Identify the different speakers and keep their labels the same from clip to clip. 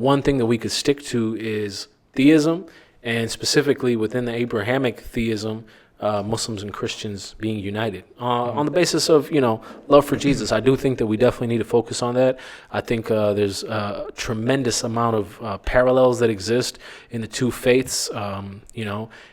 Speaker 1: one thing that we could stick to is theism, and specifically within the Abrahamic theism, Muslims and Christians being united on the basis of, love for Jesus. I do think that we definitely need to focus on that. I think there's a tremendous amount of parallels that exist in the two faiths, and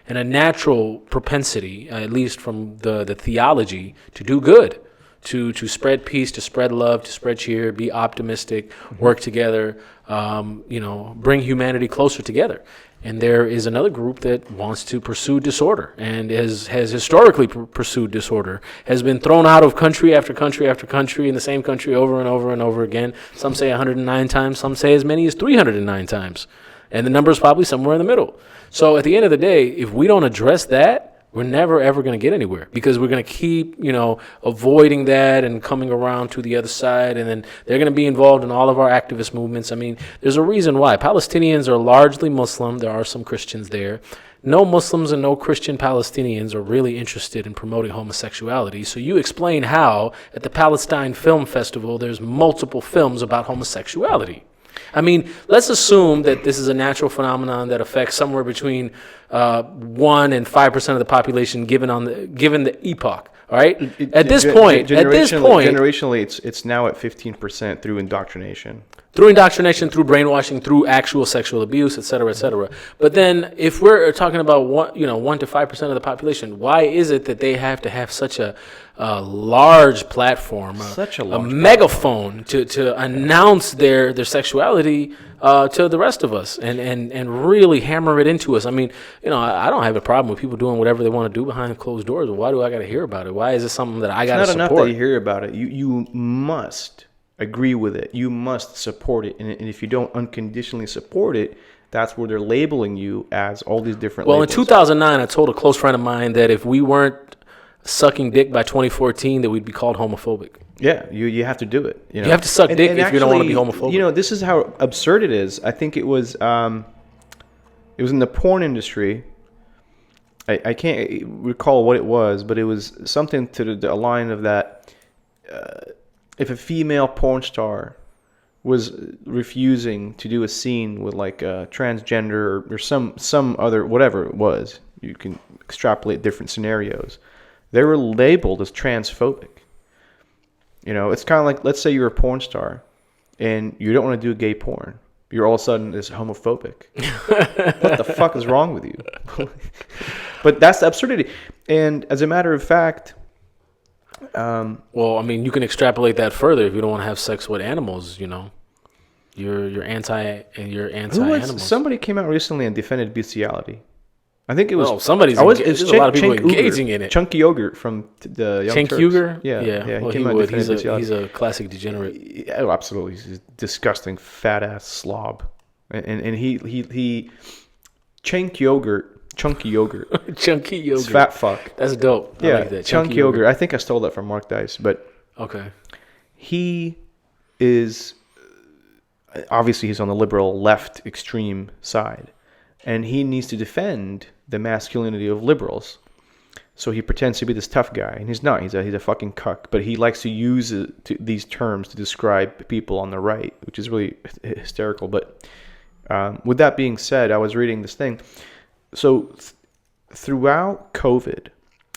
Speaker 1: a natural propensity, at least from the theology, to do good, to spread peace, to spread love, to spread cheer, be optimistic, work together, bring humanity closer together. And there is another group that wants to pursue disorder and has historically pursued disorder, has been thrown out of country after country after country in the same country over and over and over again. Some say 109 times, some say as many as 309 times. And the number is probably somewhere in the middle. So at the end of the day, if we don't address that, we're never, ever going to get anywhere, because we're going to keep, avoiding that and coming around to the other side. And then they're going to be involved in all of our activist movements. I mean, there's a reason why. Palestinians are largely Muslim. There are some Christians there. No Muslims and no Christian Palestinians are really interested in promoting homosexuality. So you explain how at the Palestine Film Festival, there's multiple films about homosexuality. I mean, let's assume that this is a natural phenomenon that affects somewhere between 1% and 5% of the population, given the epoch. All right. At this point,
Speaker 2: generationally, it's now at 15% through indoctrination.
Speaker 1: Through brainwashing, through actual sexual abuse, et cetera, et cetera. But then, if we're talking about 1 to 5% of the population, why is it that they have to have such a large platform, a megaphone to announce their sexuality to the rest of us and really hammer it into us? I mean, I don't have a problem with people doing whatever they want to do behind closed doors. But why do I got to hear about it? Why is it something that I got to support?
Speaker 2: It's not enough that you hear about it. You must agree with it. You must support it. And if you don't unconditionally support it, that's where they're labeling you as all these different labels.
Speaker 1: In 2009, I told a close friend of mine that if we weren't sucking dick by 2014, that we'd be called homophobic.
Speaker 2: Yeah, you have to do it.
Speaker 1: You have to suck dick if you don't want to be homophobic.
Speaker 2: This is how absurd it is. I think it was in the porn industry. I can't recall what it was, but it was something to the line of that. If a female porn star was refusing to do a scene with like a transgender or some other, whatever it was, you can extrapolate different scenarios, they were labeled as transphobic. It's kind of like, let's say you're a porn star and you don't want to do gay porn. You're all of a sudden this homophobic. What the fuck is wrong with you? But that's the absurdity. And as a matter of fact,
Speaker 1: you can extrapolate that further. If you don't want to have sex with animals, you're anti-animals.
Speaker 2: Somebody came out recently and defended bestiality. I think it was.
Speaker 1: There's a lot of people engaging in it.
Speaker 2: Chunky Yogurt from the Young
Speaker 1: Cenk
Speaker 2: Turks.
Speaker 1: Uygur?
Speaker 2: Yeah.
Speaker 1: Well, he's a classic degenerate.
Speaker 2: Yeah, absolutely. He's a disgusting fat ass slob, and he Chunky Yogurt. Chunky Yogurt. Fat fuck.
Speaker 1: That's dope.
Speaker 2: Yeah,
Speaker 1: I like that.
Speaker 2: Chunky Yogurt. I think I stole that from Mark Dice, but
Speaker 1: okay.
Speaker 2: He is obviously he's on the liberal left extreme side, and he needs to defend the masculinity of liberals. So he pretends to be this tough guy, and he's not. He's a fucking cuck. But he likes to use these terms to describe people on the right, which is really hysterical. But with that being said, I was reading this thing. So throughout COVID,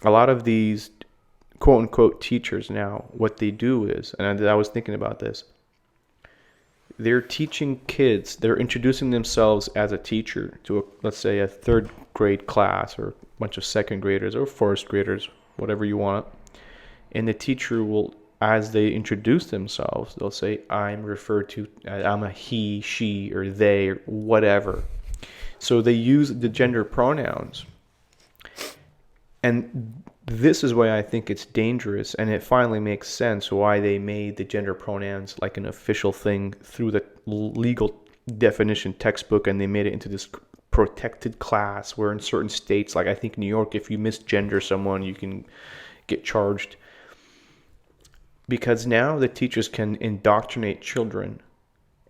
Speaker 2: a lot of these quote-unquote teachers now, what they do is, and I was thinking about this, they're teaching kids, they're introducing themselves as a teacher to, let's say, a third grade class or a bunch of second graders or first graders, whatever you want. And the teacher will, as they introduce themselves, they'll say, I'm a he, she, or they, or whatever. So they use the gender pronouns. And this is why I think it's dangerous, and it finally makes sense why they made the gender pronouns like an official thing through the legal definition textbook, and they made it into this protected class where in certain states, like I think New York, if you misgender someone, you can get charged. Because now the teachers can indoctrinate children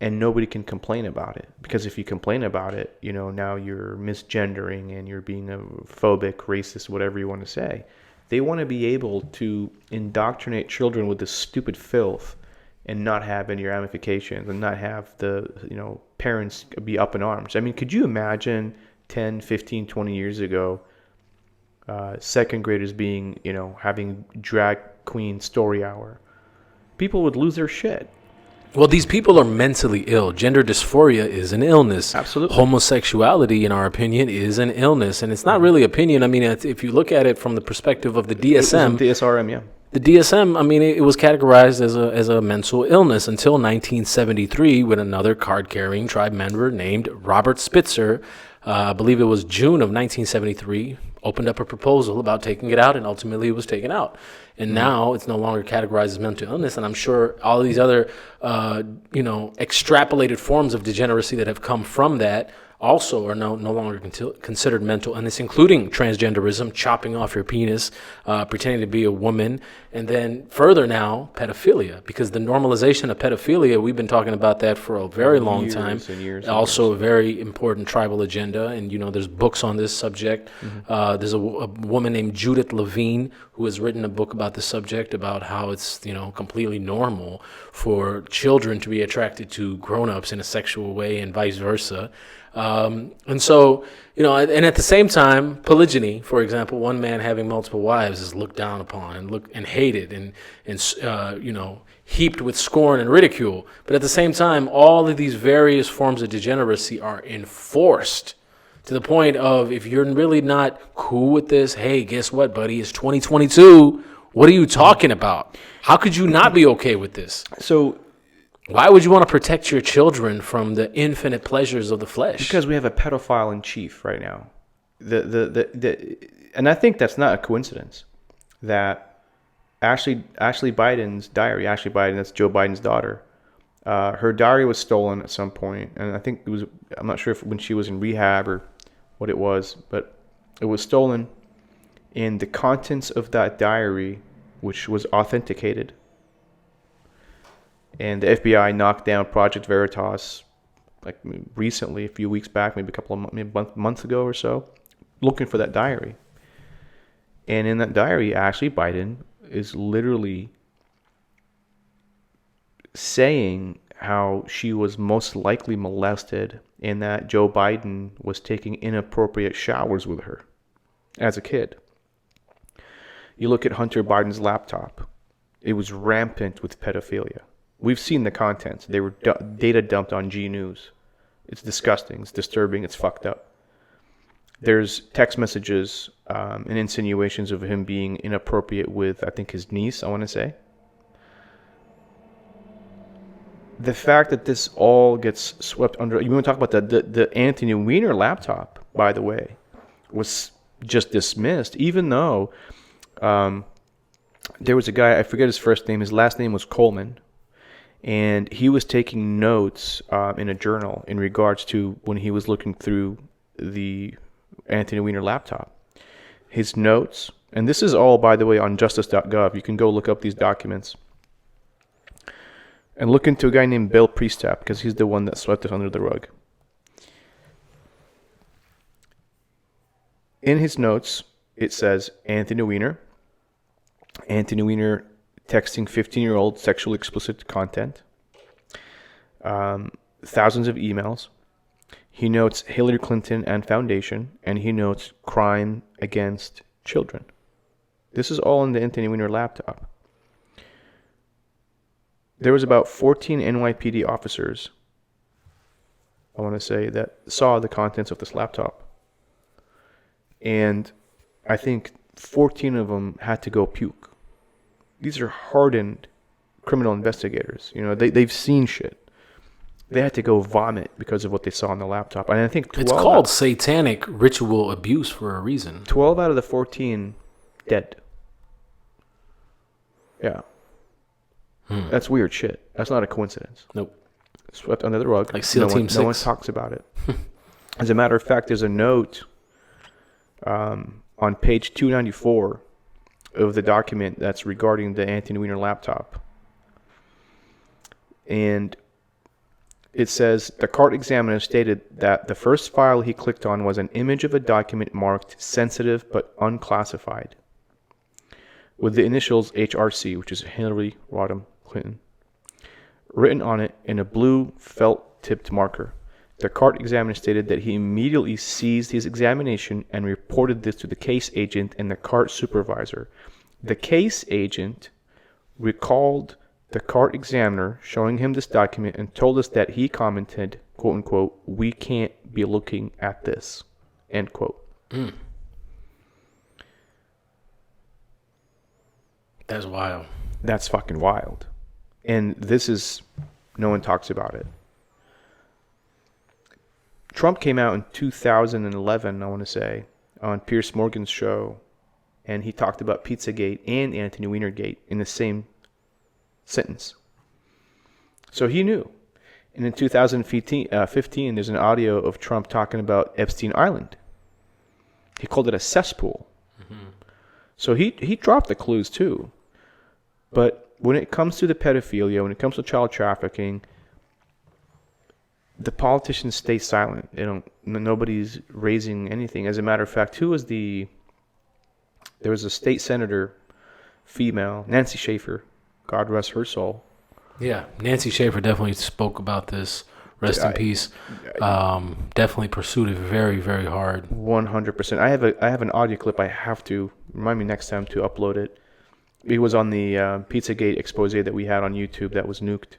Speaker 2: and nobody can complain about it. Because if you complain about it, now you're misgendering and you're being a phobic, racist, whatever you want to say. They want to be able to indoctrinate children with this stupid filth and not have any ramifications and not have the, parents be up in arms. I mean, could you imagine 10, 15, 20 years ago, second graders being, having drag queen story hour? People would lose their shit.
Speaker 1: Well, these people are mentally ill. Gender dysphoria is an illness.
Speaker 2: Absolutely.
Speaker 1: Homosexuality, in our opinion, is an illness. And it's not really opinion. I mean, if you look at it from the perspective of the DSM.
Speaker 2: The SRM, yeah.
Speaker 1: The DSM, I mean, it was categorized as a mental illness until 1973 when another card-carrying tribe member named Robert Spitzer, I believe it was June of 1973, opened up a proposal about taking it out, and ultimately it was taken out. And now it's no longer categorized as mental illness, and I'm sure all these other, extrapolated forms of degeneracy that have come from that also are no longer considered mental illness, including transgenderism, chopping off your penis, pretending to be a woman, and then further now, pedophilia, because the normalization of pedophilia, we've been talking about that for a very long time. Also a very important tribal agenda, and there's books on this subject. There's a woman named Judith Levine who has written a book about the subject, about how it's completely normal for children to be attracted to grown-ups in a sexual way and vice versa. And so, and at the same time, polygyny, for example, one man having multiple wives is looked down upon and hated and heaped with scorn and ridicule. But at the same time, all of these various forms of degeneracy are enforced to the point of, if you're really not cool with this, hey, guess what, buddy? It's 2022. What are you talking about? How could you not be okay with this?
Speaker 2: So,
Speaker 1: why would you want to protect your children from the infinite pleasures of the flesh?
Speaker 2: Because we have a pedophile in chief right now. And I think that's not a coincidence that Ashley Biden's diary, Ashley Biden, that's Joe Biden's daughter, her diary was stolen at some point, and I think I'm not sure if when she was in rehab or what it was, but it was stolen, and the contents of that diary, which was authenticated, and the FBI knocked down Project Veritas like recently, a few weeks back, maybe a couple of months ago or so, looking for that diary. And in that diary, Ashley Biden is literally saying how she was most likely molested and that Joe Biden was taking inappropriate showers with her as a kid. You look at Hunter Biden's laptop. It was rampant with pedophilia. We've seen the contents. They were data dumped on G News. It's disgusting. It's disturbing. It's fucked up. There's text messages and insinuations of him being inappropriate with, I think, his niece, I want to say. The fact that this all gets swept under... You want to talk about the Anthony Weiner laptop, by the way, was just dismissed, even though there was a guy, I forget his first name, his last name was Coleman, and he was taking notes in a journal in regards to when he was looking through the Anthony Weiner laptop. His notes, and this is all, by the way, on justice.gov. You can go look up these documents. And look into a guy named Bill Priestap, because he's the one that swept it under the rug. In his notes, it says Anthony Weiner texting 15-year-old sexually explicit content, thousands of emails. He notes Hillary Clinton and Foundation, and he notes crime against children. This is all in the Anthony Weiner laptop. There was about 14 NYPD officers, I want to say, that saw the contents of this laptop. And I think 14 of them had to go puke. These are hardened criminal investigators. You know, they've seen shit. They had to go vomit because of what they saw on the laptop. And I think
Speaker 1: it's called satanic ritual abuse for a reason.
Speaker 2: 12 out of the 14 dead. Yeah. That's weird shit. That's not a coincidence.
Speaker 1: Nope.
Speaker 2: Swept under the rug.
Speaker 1: Like SEAL Team 6.
Speaker 2: No one talks about it. As a matter of fact, there's a note on page 294 of the document that's regarding the Anthony Weiner laptop. And it says, the court examiner stated that the first file he clicked on was an image of a document marked sensitive but unclassified, with the initials HRC, which is Hillary Rodham Clinton. written on it in a blue felt-tipped marker. The cart examiner stated that he immediately ceased his examination and reported this to the case agent and the cart supervisor. The case agent recalled the cart examiner showing him this document and told us that he commented, quote unquote, "We can't be looking at this," end quote.
Speaker 1: That's wild.
Speaker 2: That's fucking wild. And this is, no one talks about it. Trump came out in 2011, I want to say, on Piers Morgan's show, and he talked about Pizzagate and Anthony Weinergate in the same sentence. So he knew. And in 2015, there's an audio of Trump talking about Epstein Island. He called it a cesspool. So he dropped the clues too. But when it comes to the pedophilia, when it comes to child trafficking, the politicians stay silent. Nobody's raising anything. As a matter of fact, there was a state senator, female, Nancy Schaefer, God rest her soul.
Speaker 1: Yeah, Nancy Schaefer definitely spoke about this. Rest in peace. Definitely pursued it very, very hard.
Speaker 2: 100%. I have an audio clip. I have to remind me next time to upload it. It was on the Pizzagate expose that we had on YouTube that was nuked.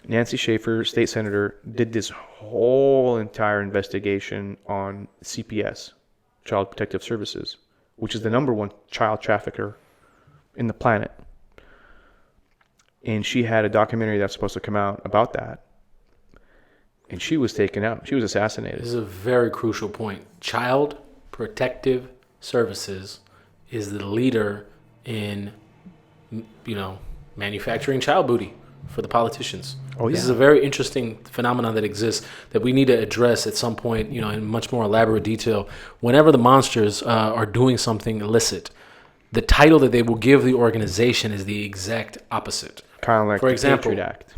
Speaker 2: Nancy Schaefer, state senator, did this whole entire investigation on CPS, Child Protective Services, which is the number one child trafficker in the planet. And she had a documentary that's supposed to come out about that. And she was taken out. She was assassinated.
Speaker 1: This is a very crucial point. Child Protective Services is the leader in, manufacturing child booty for the politicians.
Speaker 2: Oh, yeah.
Speaker 1: This is a very interesting phenomenon that exists that we need to address at some point, in much more elaborate detail. Whenever the monsters are doing something illicit, the title that they will give the organization is the exact opposite.
Speaker 2: Kind of like
Speaker 1: For
Speaker 2: the
Speaker 1: example,
Speaker 2: Patriot Act.